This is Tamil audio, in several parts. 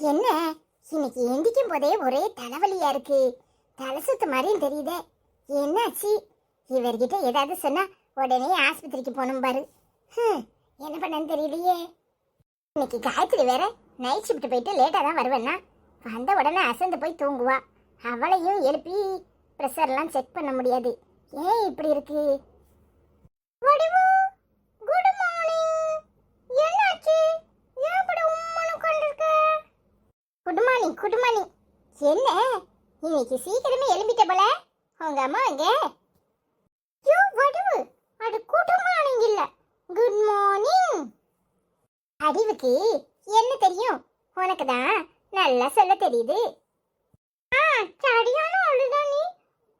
என்ன இன்னைக்கு எந்திக்கும் போதே ஒரே தலைவலியா இருக்கு. தலை சுத்து மாதிரியும் தெரியுதே. என்னாச்சு? இவர்கிட்ட ஏதாவது சொன்னா உடனே ஆஸ்பத்திரிக்கு போகணும் பாரு. என்ன பண்ணன்னு தெரியலையே. இன்னைக்கு காயத்ரி வேற நைட் ஷிஃப்ட் போயிட்டு லேட்டாக தான் வருவேன்னா, வந்த உடனே அசந்து போய் தூங்குவா. அவளையும் எழுப்பி ப்ரெஷர்லாம் செக் பண்ண முடியாது. ஏன் இப்படி இருக்கு? வடிவு, குட் மார்னிங். என்னாச்சு? ஏன் இப்படி உம்மனு உட்கார்ந்திருக்க? Good morning, good morning. என்ன இன்னைக்கு சீக்கிரமே எழும்பிட்ட போல? உங்க அம்மா எங்க? யோ வடிவு, அது குட் மார்னிங் இல்ல, குட் மார்னிங். அறிவுக்கு என்ன தெரியும்? உனக்கு தான் நல்லா சொல்ல தெரியுது. சரியான ஆளுதான் நீ.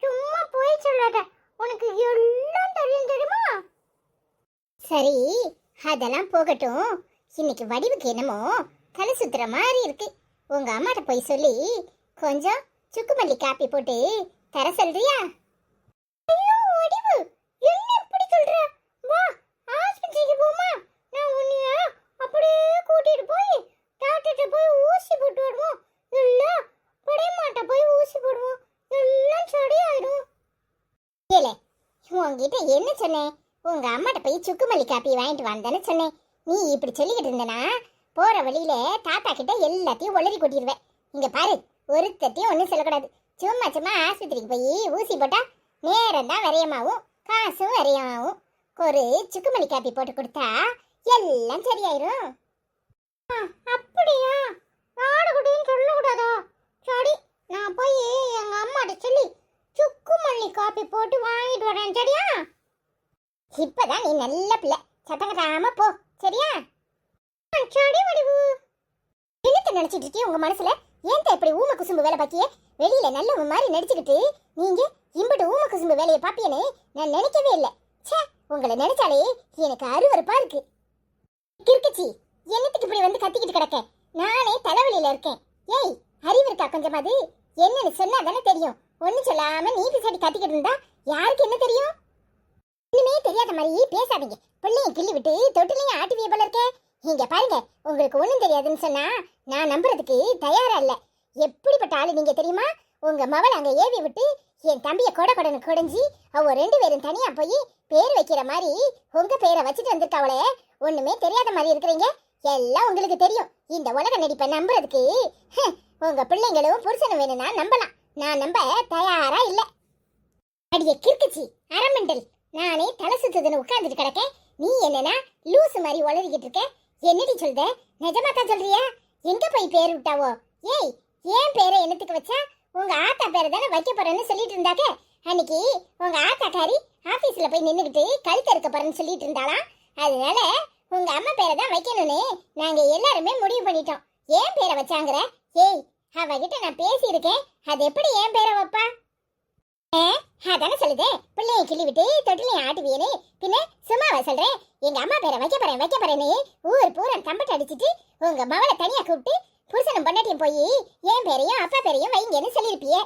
சும்மா போய் சொல்லாத, உனக்கு எல்லாம் தெரியும் தெரியுமா? சரி, அதெல்லாம் போகட்டும். இன்னைக்கு வடிவுக்கு என்னமோ தலை சுத்துற மாதிரி இருக்கு. உங்க அம்மாட்ட போய் சொல்லி கொஞ்சம் சுக்குமல்லி காப்பி போட்டு தர சொல்றியா? ஐயோ வடிவு, என்ன இப்படி சொல்ற? வா ஆஸ்பத்திரிக்கு போமா. நான் உன்னைய அப்படியே கூட்டிட்டு போய் டாக்டர்கிட்ட போய் ஊசி போட்டு வருவோம். இல்ல படையமாட்ட போய் ஊசி போடுவோம். எல்லாம் சரியாயிடும். ஏலே, உன்கிட்ட என்ன சொன்னேன்? உங்க அம்மாட்ட போய் சுக்குமல்லி காப்பி வாங்கிட்டு வான்னு சொன்னேன். நீ இப்படி சொல்லிக்கிட்டு இருந்தனா போற வழியில தாத்தா கிட்ட எல்லாத்தையும் ஒளறி கொட்டிடுவேன். இங்க பாரு, ஒருத்தையும் ஒன்றும் சொல்லக்கூடாது. சும்மா சும்மா ஆஸ்பத்திரிக்கு போய் ஊசி போட்டா நேரம் தான் விரயமாகும், காசும் விரயமாகும். ஒரு சுக்குமல்லி காப்பி போட்டு கொடுத்தா எல்லாம் சரியாயிரும். அப்படியா? ஆடுகுட்டின்னு சொல்லக்கூடாதா? சரி, நான் போய் எங்க அம்மாட்ட சொல்லி சுக்குமல்லி காப்பி போட்டு வாங்கிட்டு வரேன். சரியா? இப்பதான் நீ நல்ல பிள்ளை, சத்தம் கட்டாம போ. சரியா? சரி வடிவு. என்னத்த நினைச்சிட்டு இருக்கீங்க உங்க மனசுல? ஏன் இப்படி ஊம குசும்பு வேலை பாக்கிய? வெளியில நல்ல மாதிரி நடிச்சுக்கிட்டு நீங்க இம்பட்டு ஊம குசும்பு வேலையை பாப்பியன்னு நான் நினைக்கவே இல்லை. சே, உங்களை நினைச்சாலே எனக்கு அருவருப்பா இருக்கு. கிறுக்குச்சி, என்னத்துக்கு இப்படி வந்து கத்திக்கிட்டு கிடக்க? நானே தலைவலியில இருக்கேன். ஏய், அறிவு இருக்கா கொஞ்சமாவது? என்னன்னு சொன்னா தானே தெரியும். ஒண்ணு சொல்லாம நீ பிசாடி கத்திக்கிட்டு இருந்தா யாருக்கு என்ன தெரியும்? இன்னுமே தெரியாத மாதிரி பேசாதீங்க. பிள்ளைய கிள்ளி விட்டு தொட்டிலையும் ஆட்டுவிய போல இருக்க. இங்க பாருங்க, உங்களுக்கு ஒண்ணும் தெரியாதுன்னு சொன்னா நான் நம்புறதுக்கு தயாரா இல்ல. எப்படிப்பட்ட ஆளு நீங்க தெரியுமா? உங்க மவளை அங்க ஏவி விட்டு என் தம்பிய கொடன்னு கொடைஞ்சி அவ ரெண்டு பேரும் தனியா போய் பேர் வைக்கிற மாதிரி உங்க பேரை வச்சுட்டு வந்திருக்காவளே. ஒண்ணுமே தெரியாத மாதிரி இருக்கிறீங்க. எல்லாம் உங்களுக்கு தெரியும். இந்த உலக நடிப்பை நம்புறதுக்கு உங்க பிள்ளைங்களும் புருஷனும் வேணும்னா நம்பலாம். நான் நம்ப தயாரா இல்ல. அடிய கிறுக்குச்சி, அரமெண்டல், நானே தலை சுத்துதுன்னு உட்கார்ந்துட்டு கிடக்கேன். நீ என்னன்னா லூசு மாதிரி உளறிக்கிட்டு இருக்க. என்னடி சொல்ற? நிஜமா தான் சொல்றியா? எங்க போய் பேர் விட்டாவோ? ஏய், ஏன் பேரை என்னத்துக்கு வச்சா? உங்க ஆத்தா பேரை தானே வைக்க போறேன்னு சொல்லிட்டு இருந்தாக்க. அன்னைக்கு உங்க ஆத்தாக்காரி ஆபீஸ்ல போய் நின்னுக்கிட்டு கழுத்து இருக்க போறேன்னு சொல்லிட்டு இருந்தாலாம். அதனால உங்க அம்மா பேரை தான் வைக்கணும்னு நாங்க எல்லாருமே முடிவு பண்ணிட்டோம். ஏன் பேரை வச்சாங்கிற? ஏய், அவகிட்ட நான் பேசியிருக்கேன். அது எப்படி ஏன் பேரை வைப்பா? அதானே சொல்லுதே, பிள்ளைய கிள்ளி விட்டு தொட்டிலையும் ஆட்டுவியனே. பின்ன சும்மாவா சொல்றேன்? எங்க அம்மா பேரை வைக்க போறேன்னு ஊர் பூரா தம்பட்டு அடிச்சிட்டு உங்க மவளை தனியா கூப்பிட்டு புருஷனும் பொண்டாட்டியும் போய் என் பேரையும் அப்பா பேரையும் வைங்கன்னு சொல்லியிருப்பியே.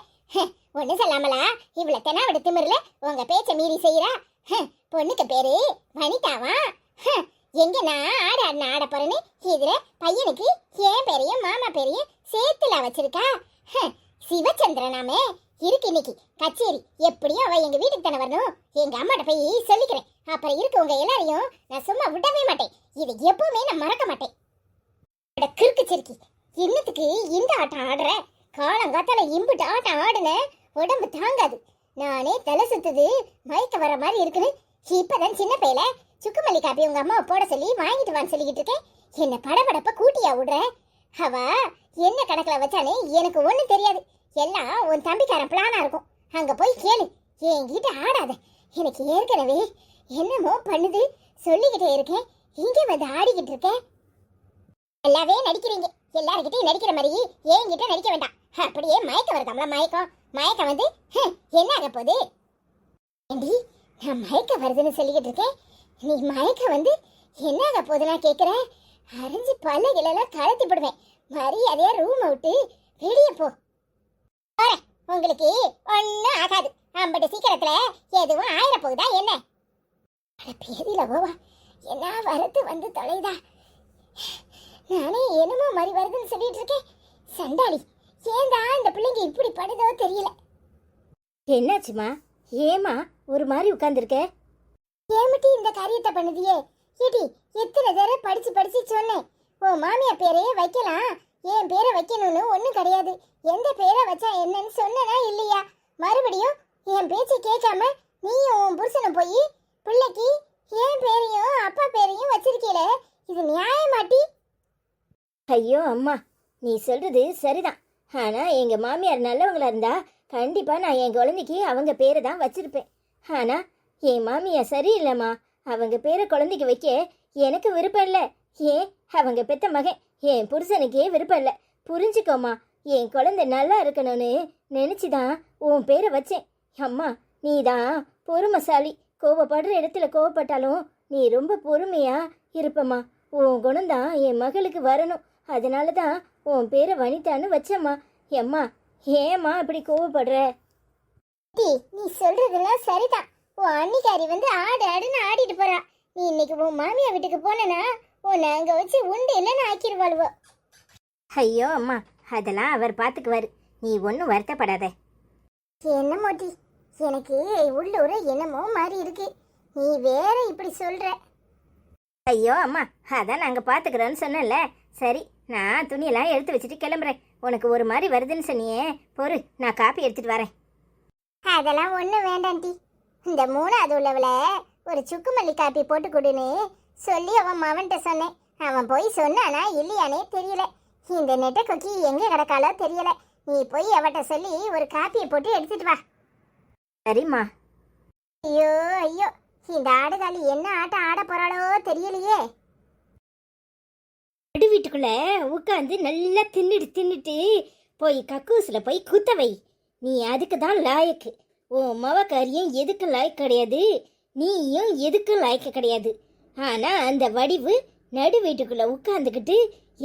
ஒண்ணு சொல்லாமலா இவ்வளவு தெனாவிட திமிர்ல உங்க பேச்ச மீறி செய்யறா? பொண்ணுக்கு பேரு வனிதாவா? எங்க நான் ஆட போறேன்னு இதுல பையனுக்கு என் பேரையும் மாமா பேரையும் சேர்த்துல வச்சிருக்கா. சிவச்சந்திரனாமே இருக்கு இன்னைக்கு கச்சேரி. எப்படியும் அவ எங்க வீட்டுக்கு தானே வரணும். எங்க அம்மாட்ட போய் சொல்லிக்கிறேன். அப்புறம் இருக்கு உங்க எல்லாரையும் நான் சும்மா விடவே மாட்டேன். இது எப்பவுமே நான் மறக்க மாட்டேன். கிறுக்கு சிரிக்கி, இன்னத்துக்கு இந்த ஆட்டம் ஆடுற? காலங்காத்தால இம்புட்டு ஆட்டம் ஆடுன உடம்பு தாங்காது. நானே தலை சுத்துது, மயக்க வர மாதிரி இருக்குன்னு இப்பதான் சின்ன பையல சுக்குமல்லி காப்பி உங்க அம்மாவை போட சொல்லி வாங்கிட்டு வான்னு சொல்லிக்கிட்டு இருக்கேன். என்ன படபடப்ப கூட்டியா விடுற? அவ என்ன கணக்குல வச்சானே எனக்கு ஒண்ணும் தெரியாது. எல்லாம் உன் தம்பிக்காரன் பிளானா இருக்கும். அங்க போய் கேளு. என்கிட்ட ஆடாத. எனக்கு ஏற்கனவே என்னமோ பண்ணுது. சொல்லிக்கிட்டே இருக்கேன், இங்க வந்து ஆடிக்கிட்டு இருக்கேன். எல்லாவே நடிக்கிறீங்க. எல்லாருக்கிட்டையும் நடிக்கிற மாதிரி என்கிட்ட நடிக்க வேண்டாம். அப்படியே மயக்கம் வருதாம்ல, மயக்கம் வந்து என்ன ஆக போகுது? ஏண்டி, நான் மயக்கம் வருதுன்னு சொல்லிக்கிட்டு இருக்கேன். நீ மயக்கம் வந்து என்ன ஆக போகுதுன்னா கேட்குறேன். அரைஞ்சு பல்லைகளெல்லாம் கலத்தி போடுவேன். மரியாதையா ரூமை விட்டு வெளியே போ. உங்களுக்கு ஒன்னும் ஆகாது. ஐம்பது சீக்கிரத்துல எதுவும் ஆயிர போகுதா என்ன? பேதியில போவா, என்ன வரத்து வந்து தொலைதா. நானே என்னமோ மாதிரி வருதுன்னு சொல்லிட்டு இருக்கேன். சண்டாளி, ஏண்டா இந்த பிள்ளைங்க இப்படி படுதோ தெரியல. என்னாச்சுமா? ஏமா ஒரு மாதிரி உட்கார்ந்துருக்க? ஏமிட்டி இந்த காரியத்தை பண்ணுதியே? ஏடி, எத்தனை தடவை படிச்சு படிச்சு சொன்னேன், உன் மாமியா பேரையே வைக்கலாம், என் பேரை வைக்கணும்னு ஒன்றும் கிடையாது. எந்த பேரை வச்சா என்னன்னு சொன்னனா இல்லையா? மறுபடியும் என் பேச்சை கேட்காம நீயும் உன் புருஷனும் போய் பிள்ளைக்கு என் பேரையும் அப்பா பேரையும் வச்சிருக்கீல, இது நியாயமாட்டி? ஐயோ அம்மா, நீ சொல்றது சரிதான். ஆனா எங்க மாமியார் நல்லவங்களா இருந்தா கண்டிப்பா நான் என் குழந்தைக்கு அவங்க பேரை தான் வச்சிருப்பேன். ஆனா என் மாமியார் சரியில்லைம்மா. அவங்க பேரை குழந்தைக்கு வைக்க எனக்கு விருப்பம் இல்லை. ஏன், அவங்க பெத்த மகன் என் புருஷனுக்கே விருப்பம் இல்லை. புரிஞ்சுக்கோமா, என் குழந்தை நல்லா இருக்கணும்னு நினைச்சுதான் உன் பேரை வச்சேன். அம்மா, நீ தான் பொறுமைசாலி. கோவப்படுற இடத்துல கோவப்பட்டாலும் நீ ரொம்ப பொறுமையா இருப்பம்மா. உன் குணம்தான் என் மகளுக்கு வரணும். அதனால தான் உன் பேரை வனிதான்னு வச்சம்மா. எம்மா, ஏம்மா இப்படி கோவப்படுற? நீ சொல்றதெல்லாம் சரிதான். உன் அன்னிக்காரி வந்து ஆடு ஆடுன்னு ஆடிட்டு போறா. நீ இன்னைக்கு உன் மாமியா வீட்டுக்கு போனா உன்னை அங்க வச்சு உண்டு இல்லைன்னு ஆக்கிடுவாளுவோ. ஐயோ அம்மா, அதெல்லாம் அவர் பார்த்துக்குவாரு. நீ ஒன்றும் வருத்தப்படாத. என்ன மோட்டி, எனக்கு உள்ளூர என்னமோ மாதிரி இருக்கு. நீ வேற இப்படி சொல்ற. ஐயோ அம்மா, அதான் நாங்கள் பார்த்துக்குறோன்னு சொன்னேன்ல. சரி, நான் துணியெல்லாம் எடுத்து வச்சுட்டு கிளம்புறேன். உனக்கு ஒரு மாதிரி வருதுன்னு சொன்னியே, பொறு, நான் காப்பி எடுத்துட்டு வரேன். அதெல்லாம் ஒன்றும் வேண்டாண்டி. இந்த 3வது உள்ளவள ஒரு சுக்குமல்லி காப்பி போட்டு கொடுன்னு சொல்லி அவன் மவன்கிட்ட சொன்னேன். அவன் போய் சொன்னானா இல்லையானே தெரியல. இந்த நெட்டை கொக்கி எங்கே கிடக்காலோ தெரியல. நீ போய் அவட்ட சொல்லி ஒரு காப்பியை போட்டு எடுத்துட்டு வா. சரிம்மா. ஐயோ ஐயோ, இந்த ஆடுகாலி என்ன ஆட்டம் ஆட போறாளோ தெரியலையே. அடி வீட்டுக்குள்ள உட்காந்து நல்லா தின்னுட்டு போய் கக்கூசில் போய் குத்தவை. நீ அதுக்கு தான் லாயக்கு. உன் மவக்காரியும் எதுக்கு லாய்க்கு கிடையாது, நீயும் எதுக்கும் லாய்க்கு கிடையாது. ஆனா அந்த வடிவு நடு வீட்டுக்குள்ள உட்காந்துக்கிட்டு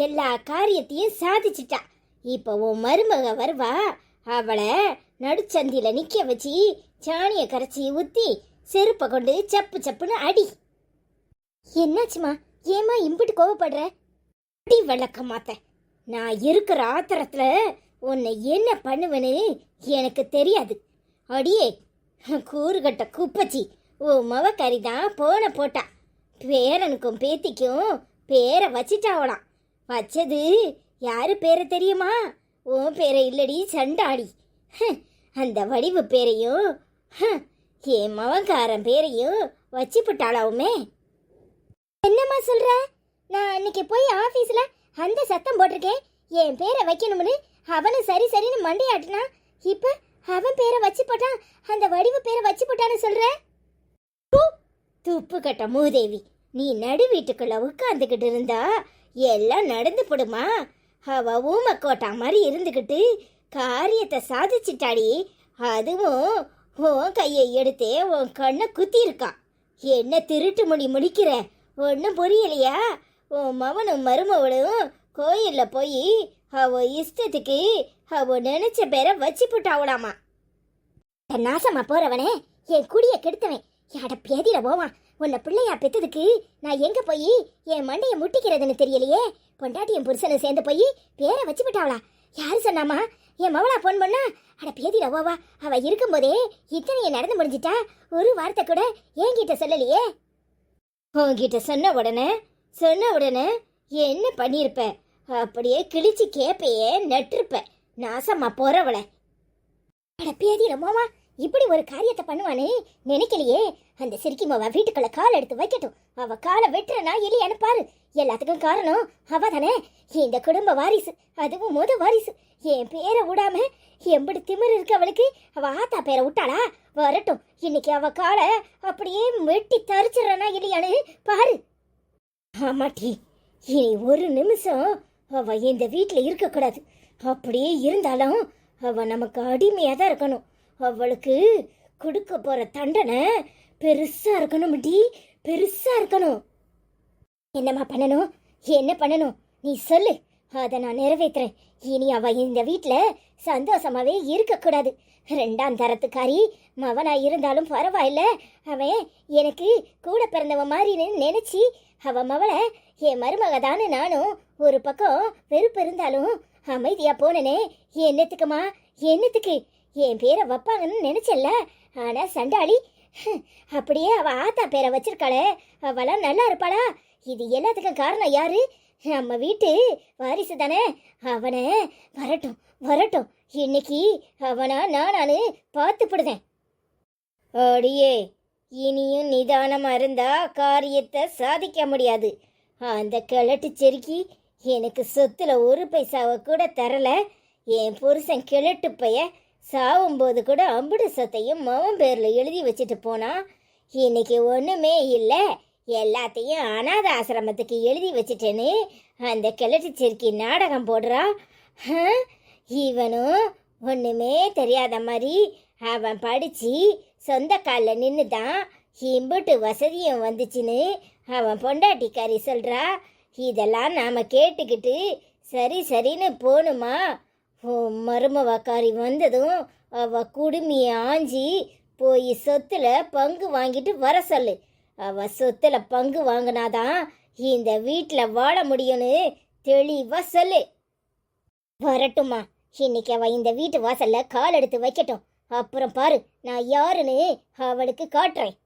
எல்லா காரியத்தையும் சாதிச்சிட்டா. இப்போ உன் மருமக வருவா, அவளை நடுச்சந்தியில நிக்க வச்சு சாணியை கரைச்சி ஊத்தி செருப்பை கொண்டு சப்பு சப்புன்னு அடி. என்னாச்சுமா? ஏமா இம்பிட்டு கோவப்படுற? அடி வழக்க மாத்த. நான் இருக்கிற ஆத்திரத்துல உன்னை என்ன பண்ணுவேன்னு எனக்கு தெரியாது. அடியே கூறுகட்ட குப்பச்சி, ஓ மவக்கறி தான் போட்டா. பேரனுக்கும் பேத்திக்கும் பேரை வச்சிட்டாவலாம். வச்சது யாரு பேரை தெரியுமா? உன் பேரை இல்லடி சண்டாடி. அந்த வடிவு பேரையும் என் மவன்காரன் பேரையும் வச்சு போட்டாளாவுமே. என்னம்மா சொல்ற? நான் அன்னைக்கு போய் ஆபீஸ்ல அந்த சத்தம் போட்டிருக்கேன், என் பேரை வைக்கணும்னு. அவனு சரி சரின்னு மண்டையாட்டினா, இப்ப அவன் பேரை வச்சு போட்டான், அந்த வடிவு பேரை வச்சு போட்டான்னு சொல்ற? துப்பு கட்ட மூதேவி, நீ நடு வீட்டுக்குள்ள உட்காந்துக்கிட்டு இருந்தா எல்லாம் நடந்து போடுமா? அவ ஊமக்கோட்டா மாதிரி இருந்துக்கிட்டு காரியத்தை சாதிச்சிட்டாடி. அதுவும் உன் கையை எடுத்தே உன் கண்ணை குத்தி இருக்கா. என்ன திருட்டு முடிக்கிற? ஒன்றும் புரியலையா? உன் மவனும் மருமவளும் கோயில்ல போய் அவ இஷ்டத்துக்கு அவ நினைச்ச பேரை வச்சு போட்டாவலாமா. நாசமா போறவனே, என் குடிய கெடுத்தவன், யாட பேதியில போவான். உன்னை பிள்ளையா பெத்ததுக்கு நான் எங்க போய் என் மண்டைய முட்டிக்கிறதுன்னு தெரியலையே. பொண்டாட்டியும் புருஷனும் சேர்ந்து போய் பேரை வச்சு விட்டாவளா? யாரு சொன்னாமா? என் மவளா போன் பண்ணா? அட பேதியில போவா, அவ இருக்கும்போதே இத்தனைய நடந்து முடிஞ்சிட்டா. ஒரு வார்த்தை கூட என்கிட்ட சொல்லலையே. உன்கிட்ட சொன்ன உடனே என்ன பண்ணிருப்ப? அப்படியே கிழிச்சு கேப்பையே நட்டிருப்ப. நாசமா போறவள. அட பேதியில போவா, இப்படி ஒரு காரியத்தை பண்ணுவானே நினைக்கலையே. அந்த சிரிக்கி மாவா வீட்டுக்குள்ள கால் எடுத்து வைக்கட்டும். அவ காலை வெட்டுறனா இல்லையான்னு பாரு. எல்லாத்துக்கும் காரணம் அவ தானே, இந்த குடும்ப வாரிசு, அதுவும் வாரிசு. என் பேரை விடாம எம்படி திமிர் இருக்கு அவளுக்கு. அவ ஆத்தா பேரை விட்டாளா? வரட்டும், இன்னைக்கு அவ காலை அப்படியே வெட்டி தரிச்சிடறனா இல்லையான்னு பாரு. ஆமாட்டி, இனி ஒரு நிமிஷம் அவ இந்த வீட்டுல இருக்கக்கூடாது. அப்படியே இருந்தாலும் அவ நமக்கு அடிமையா தான் இருக்கணும். அவளுக்கு கொடுக்க போற தண்டனை பெருசா இருக்கணும். பெருசா இருக்கணும். என்னம்மா பண்ணணும்? என்ன பண்ணணும் நீ சொல்லு, அதை நான் நிறைவேற்றுறேன். இனி அவ இந்த வீட்டுல சந்தோஷமாவே இருக்கக்கூடாது. 2ஆம் தரத்துக்காரி மவனா இருந்தாலும் பரவாயில்ல, அவன் எனக்கு கூட பிறந்தவன் மாதிரி நினைச்சி அவ மவளை என் மருமக தானே. நானும் ஒரு பக்கம் வெறுப்பு இருந்தாலும் அமைதியா போனனே. என்னத்துக்குமா? என்னத்துக்கு? என் பேரை வைப்பாங்கன்னு நினைச்சல. ஆனா சண்டாளி, அப்படியே அவ ஆத்தா பேரை வச்சிருக்காளே, அவளாம் நல்லா இருப்பாளா? இது எல்லாத்துக்கும் காரணம் யாரு? நம்ம வீட்டு வாரிசு தானே. அவனை வரட்டும் வரட்டும், இன்னைக்கு அவனா நானு பார்த்துப்படுதேன். அடியே, இனியும் நிதானமா இருந்தா காரியத்தை சாதிக்க முடியாது. அந்த கிழட்டு செருக்கி எனக்கு சொத்துல ஒரு பைசாவை கூட தரல. என் புருஷன் கிழட்டு பைய சாவும்போது கூட அம்புடு சொத்தையும் மவன் பேர்ல எழுதி வச்சுட்டு போனா. இன்னைக்கு ஒண்ணுமே இல்லை, எல்லாத்தையும் அநாத ஆசிரமத்துக்கு எழுதி வச்சுட்டேன்னு அந்த கிழட்டு செருக்கி நாடகம் போடுறா. இவனும் ஒண்ணுமே தெரியாத மாதிரி அவன் படிச்சு சொந்த காலில் நின்று தான் இம்புட்டு வசதியும் வந்துச்சுன்னு அவன் பொண்டாட்டிக்காரி சொல்றா. இதெல்லாம் நாம கேட்டுக்கிட்டு சரி சரின்னு போகணுமா? மருமவாக்காரி வந்ததும் அவ குடுமியை ஆஞ்சி போய் சொத்துல பங்கு வாங்கிட்டு வர சொல்லு. அவ சொத்துல பங்கு வாங்கினாதான் இந்த வீட்டில் வாழ முடியும்னு தெளிவா சொல்லு. வரட்டுமா? இன்னைக்கு அவ இந்த வீட்டு வாசல்ல கால் எடுத்து வைக்கட்டும். அப்புறம் பாரு நான் யாருன்னு அவளுக்கு காட்டுறேன்.